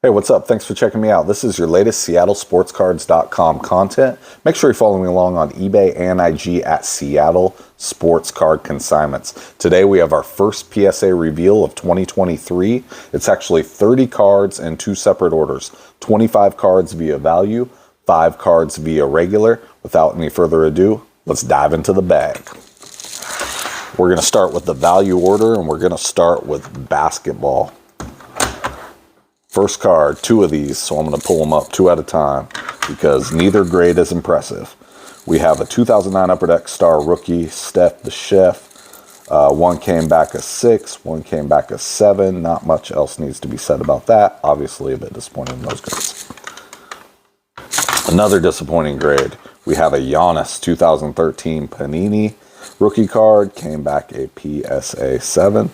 Hey, what's up? Thanks for checking me out. This is your latest SeattleSportsCards.com content. Make sure you're following along on eBay and IG at Seattle Sports Card Consignments. Today we have our first PSA reveal of 2023. It's actually 30 cards in two separate orders. 25 cards via value, 5 cards via regular. Without any further ado, let's dive into the bag. We're going to start with the value order, and we're going to start with basketball. First card, 2 of these, so I'm going to pull them up 2 at a time because neither grade is impressive. We have a 2009 Upper Deck Star rookie, Steph the Chef. One came back a 6, one came back a 7. Not much else needs to be said about that. Obviously a bit disappointing in those grades. Another disappointing grade. We have a Giannis 2013 Panini rookie card, came back a PSA 7.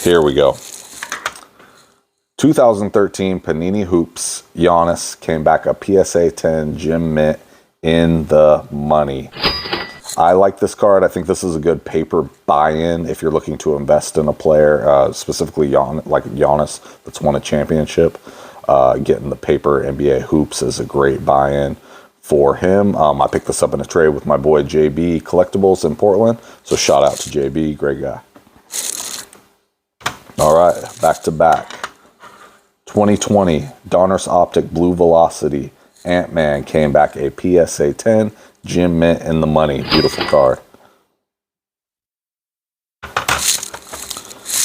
Here we go. 2013 Panini Hoops, Giannis, came back a PSA 10 Gem Mint in the money. I like this card. I think this is a good paper buy-in if you're looking to invest in a player, specifically like Giannis that's won a championship. Getting the paper NBA Hoops is a great buy-in for him. I picked this up in a trade with my boy JB Collectibles in Portland, so shout out to JB, great guy. All right, back to back. 2020 Donruss Optic Blue Velocity Ant-Man came back a PSA 10 Gem Mint in the money. Beautiful card.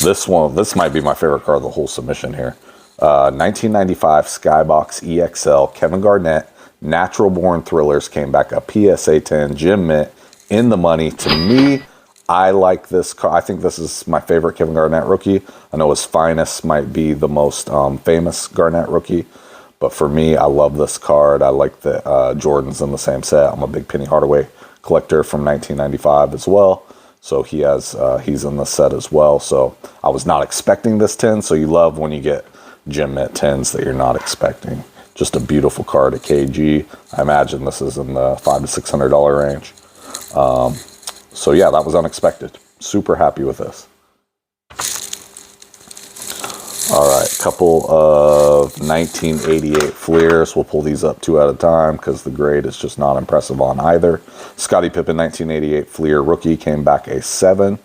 This might be my favorite card of the whole submission here. 1995 Skybox EXL Kevin Garnett Natural Born Thrillers came back a PSA 10 Gem Mint in the money. To me, I like this card. I think this is my favorite Kevin Garnett rookie. I know his finest might be the most famous Garnett rookie, but for me, I love this card. I like the Jordans in the same set. I'm a big Penny Hardaway collector from 1995 as well, so he's in the set as well. So I was not expecting this 10. So you love when you get Gem Mint 10s that you're not expecting. Just a beautiful card at KG. I imagine this is in the $500 to $600 range. So yeah, that was unexpected. Super happy with this. All right, couple of 1988 Fleers. We'll pull these up 2 at a time because the grade is just not impressive on either. Scottie Pippen 1988 Fleer rookie came back a 7.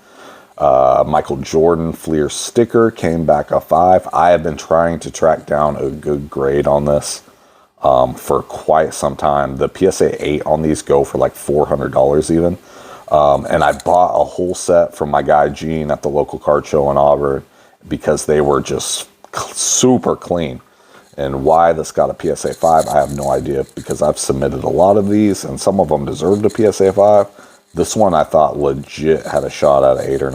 Michael Jordan Fleer sticker came back a 5. I have been trying to track down a good grade on this for quite some time. The PSA 8 on these go for like $400 even. And I bought a whole set from my guy Gene at the local card show in Auburn because they were just super clean. And why this got a PSA 5, I have no idea, because I've submitted a lot of these and some of them deserved a PSA 5. This one I thought legit had a shot at an 8 or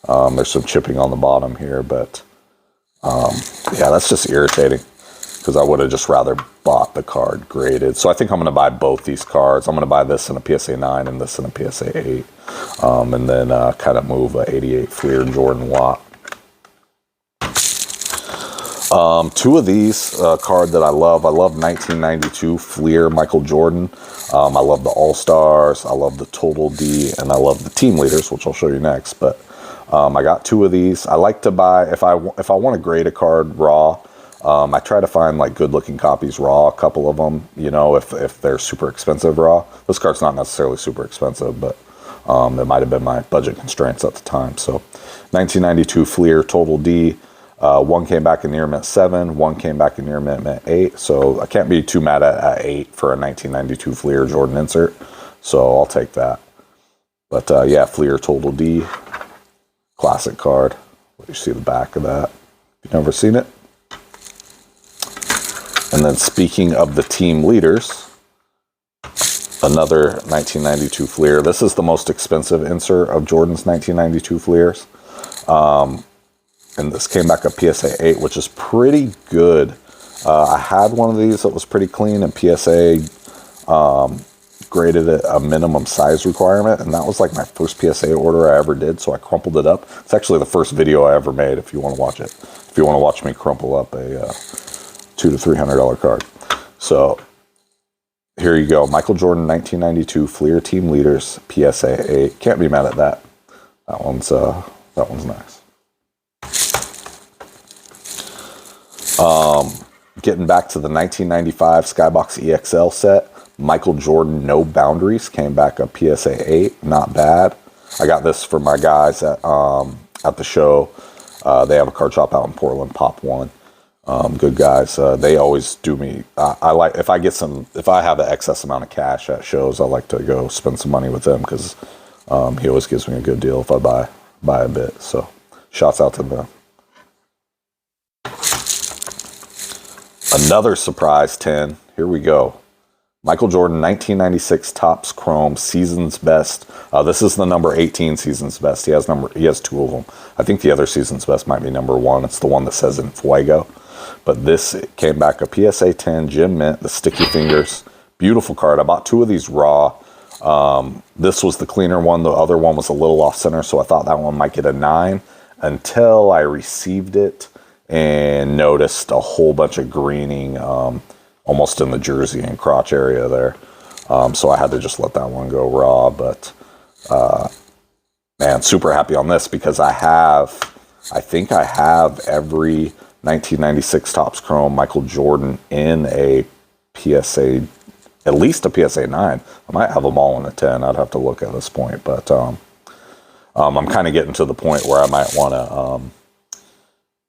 9. There's some chipping on the bottom here, but yeah, that's just irritating because I would have just rather bought the card graded. So I think I'm going to buy both these cards. I'm going to buy this in a PSA 9 and this in a PSA 8. And then kind of move a 88 Fleer Jordan Watt. 2 of these card that I love 1992 Fleer Michael Jordan. I love the All-Stars. I love the Total D. And I love the Team Leaders, which I'll show you next. But I got 2 of these. I like to buy, if I want to grade a card raw, I try to find like good looking copies raw, a couple of them, you know, if they're super expensive raw. This card's not necessarily super expensive, but it might have been my budget constraints at the time. So 1992 Fleer Total D, 1 came back in near mint 7, 1 came back in near mint 8. So I can't be too mad at 8 for a 1992 Fleer Jordan insert. So I'll take that. But yeah, Fleer Total D, classic card. You see the back of that. If you've never seen it. And then speaking of the Team Leaders, another 1992 Fleer. This is the most expensive insert of Jordan's 1992 Fleers. And this came back a PSA 8, which is pretty good. I had one of these that was pretty clean, and PSA graded it a minimum size requirement, and that was like my first PSA order I ever did, so I crumpled it up. It's actually the first video I ever made, if you want to watch it. If you want to watch me crumple up a $200 to $300 card. So here you go. Michael Jordan 1992 Fleer Team Leaders PSA 8. Can't be mad at that. That one's nice. Getting back to the 1995 Skybox EXL set. Michael Jordan, No Boundaries, came back a PSA 8. Not bad. I got this for my guys at the show. They have a card shop out in Portland, Pop One. Good guys. They always do me. I like if I have an excess amount of cash at shows, I like to go spend some money with them because he always gives me a good deal if I buy a bit. So, shouts out to them. Another surprise 10. Here we go. Michael Jordan, 1996 Topps Chrome Season's Best. This is the number 18 Season's Best. He has two of them. I think the other Season's Best might be number 1. It's the one that says in Fuego. But this came back a PSA 10 Gem Mint, the sticky fingers. Beautiful card. I bought 2 of these raw. This was the cleaner one. The other one was a little off center, so I thought that one might get a 9 until I received it and noticed a whole bunch of greening almost in the jersey and crotch area there. So I had to just let that one go raw. But, man, super happy on this because I think I have every 1996 Topps Chrome Michael Jordan in a PSA, at least a PSA 9. I might have them all in a 10. I'd have to look at this point. But I'm kind of getting to the point where I might want to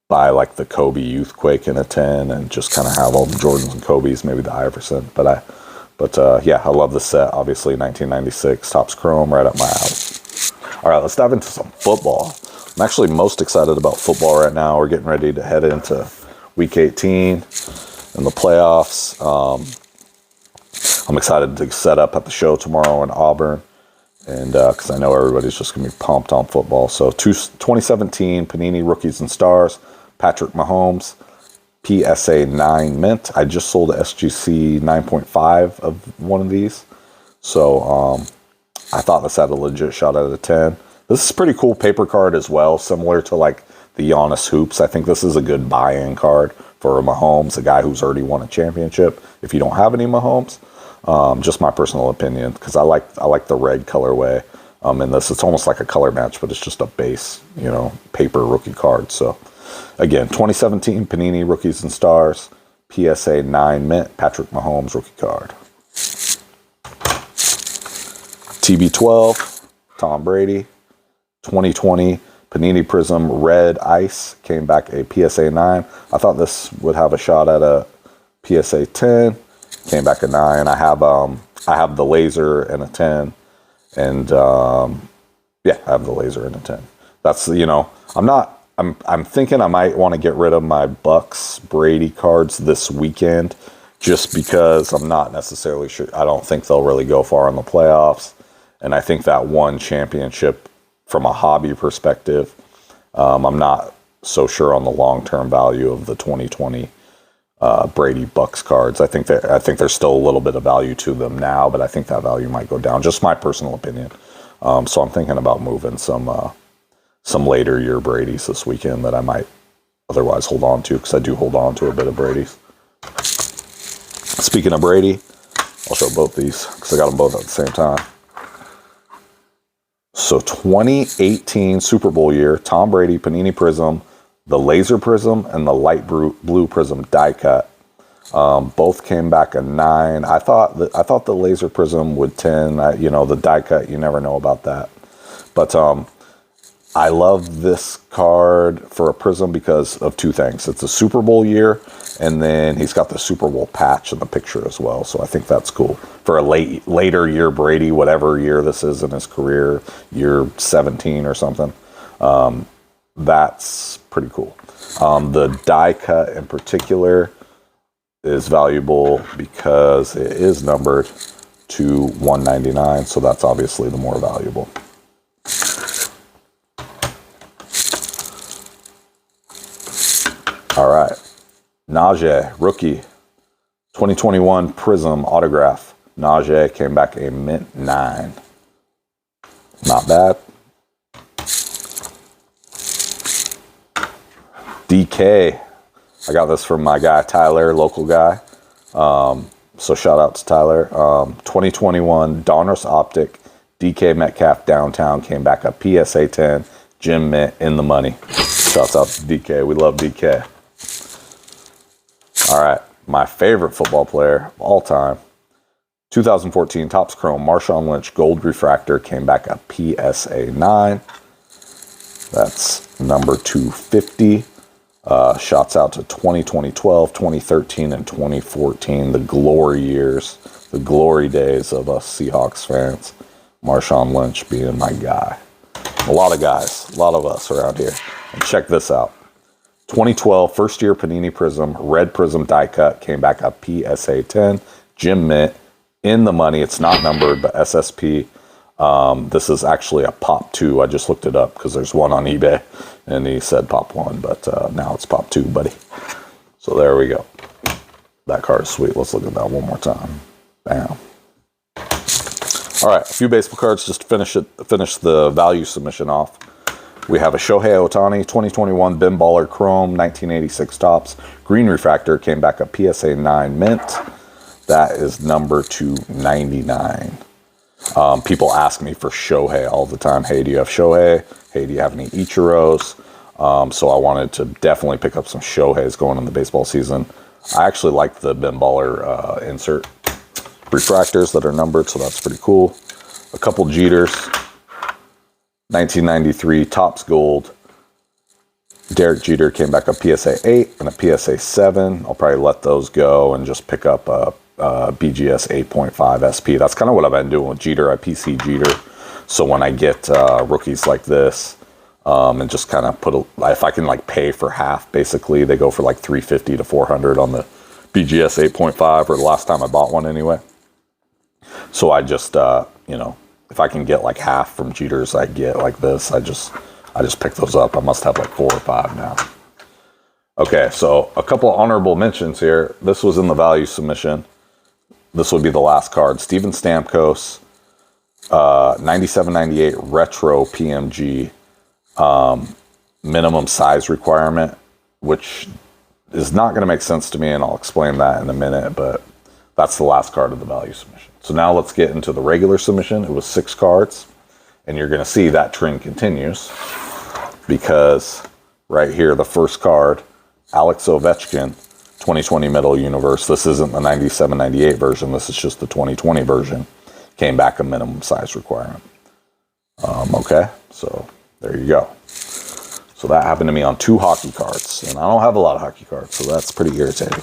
buy like the Kobe Youthquake in a 10 and just kind of have all the Jordans and Kobe's, maybe the Iverson. But yeah, I love the set. Obviously, 1996 Topps Chrome, right up my alley. All right, let's dive into some football. I'm actually most excited about football right now. We're getting ready to head into Week 18 and the playoffs. I'm excited to set up at the show tomorrow in Auburn, and because I know everybody's just going to be pumped on football. So 2017 Panini Rookies and Stars, Patrick Mahomes, PSA 9 mint. I just sold a SGC 9.5 of one of these. So I thought this had a legit shot at a 10. This is a pretty cool paper card as well, similar to like the Giannis Hoops. I think this is a good buy-in card for a Mahomes, a guy who's already won a championship. If you don't have any Mahomes, just my personal opinion, because I like the red colorway in this. It's almost like a color match, but it's just a base, paper rookie card. So again, 2017 Panini Rookies and Stars, PSA 9 mint, Patrick Mahomes rookie card. TB12, Tom Brady. 2020 Panini Prism Red Ice came back a PSA 9. I thought this would have a shot at a PSA 10. Came back a 9. I have the laser and a 10, and yeah, I have the laser and a 10. That's I'm thinking I might want to get rid of my Bucks Brady cards this weekend, just because I'm not necessarily sure. I don't think they'll really go far in the playoffs, and I think that one championship from a hobby perspective, I'm not so sure on the long-term value of the 2020 Brady Bucks cards. I think there's still a little bit of value to them now, but I think that value might go down. Just my personal opinion. So I'm thinking about moving some later year Brady's this weekend that I might otherwise hold on to, because I do hold on to a bit of Brady's. Speaking of Brady, I'll show both these because I got them both at the same time. So 2018 Super Bowl year, Tom Brady Panini Prism, the Laser Prism and the Light Blue Prism die cut. Both came back a 9. I thought the Laser Prism would 10. The die cut, you never know about that. But I love this card for a Prism because of 2 things. It's a Super Bowl year, and then he's got the Super Bowl patch in the picture as well. So I think that's cool. For a later year Brady, whatever year this is in his career, year 17 or something, that's pretty cool. The die cut in particular is valuable because it is numbered to 199, so that's obviously the more valuable. All right, Najee, rookie, 2021 Prism autograph. Najee came back a mint 9. Not bad. DK, I got this from my guy Tyler, local guy. So shout out to Tyler. 2021 Donruss Optic, DK Metcalf downtown came back a PSA 10, Gem Mint in the money. Shouts out to DK. We love DK. All right. my favorite football player of all time, 2014 Topps Chrome Marshawn Lynch Gold Refractor, came back a PSA 9. That's number 250. Shots out to 20, 2012, 2013, and 2014, the glory years, the glory days of us Seahawks fans. Marshawn Lynch being my guy. A lot of guys, a lot of us around here. And check this out. 2012, first year Panini Prism, red Prism die cut, came back a PSA 10, Jim Mint, in the money. It's not numbered, but SSP. This is actually a Pop 2. I just looked it up because there's one on eBay, and he said Pop 1, but now it's Pop 2, buddy. So there we go. That card is sweet. Let's look at that one more time. Bam. All right, a few baseball cards just to finish the value submission off. We have a Shohei Ohtani 2021 Bin Baller Chrome 1986 Topps green refractor, came back a PSA 9 mint. That is number 299. People ask me for Shohei all the time. Hey, do you have Shohei? Hey, do you have any Ichiros? So I wanted to definitely pick up some Shoheis going in the baseball season. I actually like the Bin Baller insert refractors that are numbered, so that's pretty cool. A couple Jeters. 1993 Topps Gold. Derek Jeter came back a PSA 8 and a PSA 7. I'll probably let those go and just pick up a BGS 8.5 SP. That's kind of what I've been doing with Jeter. I PC Jeter. So when I get rookies like this, and just kind of if I can like pay for half, basically, they go for like $350 to $400 on the BGS 8.5, or the last time I bought one anyway. So I just, if I can get like half from Jeters, I get like this. I just pick those up. I must have like 4 or 5 now. Okay, so a couple of honorable mentions here. This was in the value submission. This would be the last card. Steven Stamkos, 97-98 Retro PMG, minimum size requirement, which is not going to make sense to me, and I'll explain that in a minute, but that's the last card of the value submission. So now let's get into the regular submission. It was 6 cards, and you're going to see that trend continues, because right here, the first card, Alex Ovechkin, 2020 Metal Universe. This isn't the 97-98 version. This is just the 2020 version. Came back a minimum size requirement. Okay, so there you go. So that happened to me on 2 hockey cards, and I don't have a lot of hockey cards, so that's pretty irritating.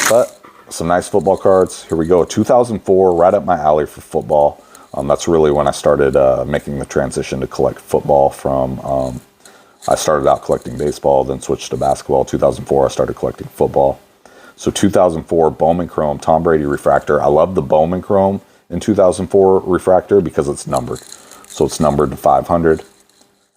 But some nice football cards. Here we go. 2004, right up my alley for football. That's really when I started making the transition to collect football from... I started out collecting baseball, then switched to basketball. 2004, I started collecting football. So 2004 Bowman Chrome Tom Brady refractor. I love the Bowman Chrome in 2004 refractor because it's numbered. So it's numbered to 500.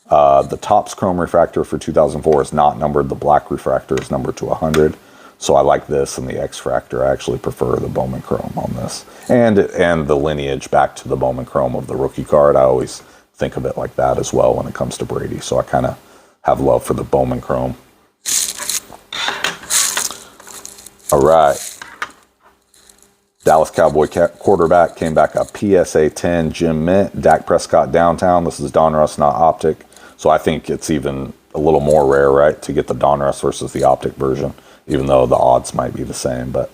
The Topps Chrome refractor for 2004 is not numbered. The black refractor is numbered to 100. So I like this and the X-Fractor. I actually prefer the Bowman Chrome on this. And the lineage back to the Bowman Chrome of the rookie card. I always think of it like that as well when it comes to Brady. So I kind of have love for the Bowman Chrome. All right. Dallas Cowboy quarterback came back a PSA 10 Jim Mint. Dak Prescott downtown. This is Donruss, not Optic. So I think it's even a little more rare, right, to get the Donruss versus the Optic version, even though the odds might be the same. But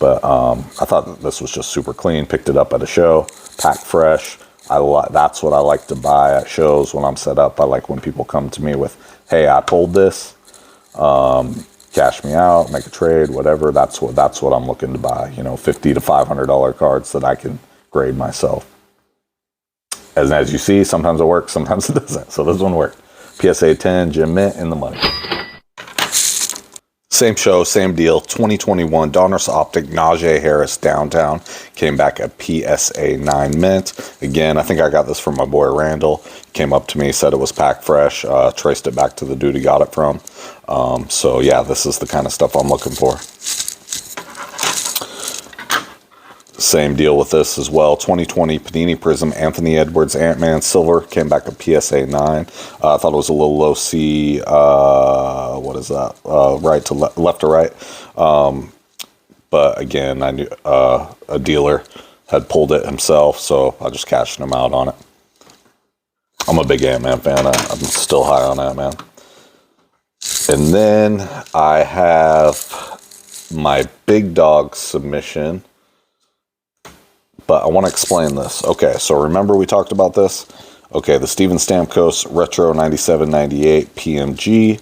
I thought that this was just super clean. Picked it up at a show, packed fresh. That's what I like to buy at shows when I'm set up. I like when people come to me with, hey, I pulled this, cash me out, make a trade, whatever. That's what I'm looking to buy. $50 to $500 cards that I can grade myself. And as you see, sometimes it works, sometimes it doesn't. So this one worked. PSA 10 Jim Mint in the money. Same show, same deal. 2021 Donruss Optic Najee Harris downtown came back at PSA 9 mint. Again, I think I got this from my boy Randall. Came up to me, said it was packed fresh. Traced it back to the dude he got it from. So yeah, this is the kind of stuff I'm looking for. Same deal with this as well. 2020 Panini Prism Anthony Edwards Ant-Man Silver came back a PSA 9. I thought it was a little low C. What is that? Right to left to right. But again, I knew a dealer had pulled it himself, so I just cashed him out on it. I'm a big Ant-Man fan. I'm still high on Ant-Man. And then I have my big dog submission, but I want to explain this. Okay, so remember we talked about this? Okay, the Steven Stamkos Retro 97-98 PMG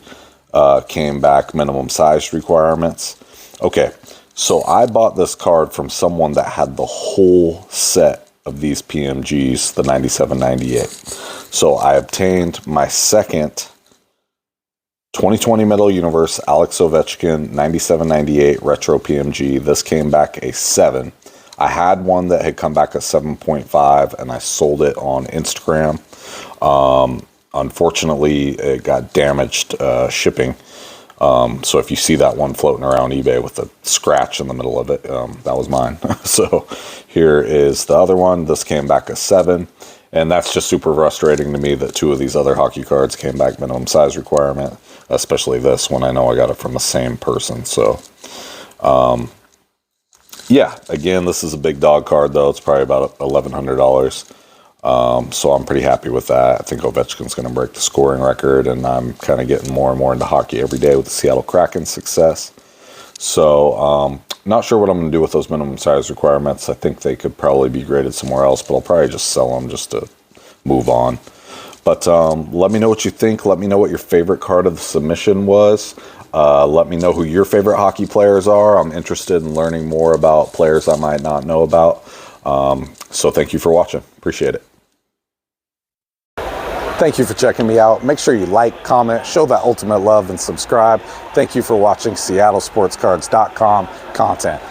came back, minimum size requirements. Okay, so I bought this card from someone that had the whole set of these PMGs, the 97-98. So I obtained my second 2020 Metal Universe Alex Ovechkin 97-98 Retro PMG. This came back a 7. I had one that had come back a 7.5 and I sold it on Instagram. Unfortunately, it got damaged shipping. So if you see that one floating around eBay with a scratch in the middle of it, that was mine. So here is the other one. This came back a 7. And that's just super frustrating to me that 2 of these other hockey cards came back minimum size requirement, especially this one. I know I got it from the same person. So, yeah, again, this is a big dog card, though. It's probably about $1,100. So I'm pretty happy with that. I think Ovechkin's going to break the scoring record, and I'm kind of getting more and more into hockey every day with the Seattle Kraken success. So, not sure what I'm going to do with those minimum size requirements. I think they could probably be graded somewhere else, but I'll probably just sell them just to move on. But let me know what you think. Let me know what your favorite card of the submission was. Let me know who your favorite hockey players are. I'm interested in learning more about players I might not know about. So thank you for watching. Appreciate it. Thank you for checking me out. Make sure you like, comment, show that ultimate love, and subscribe. Thank you for watching SeattleSportsCards.com content.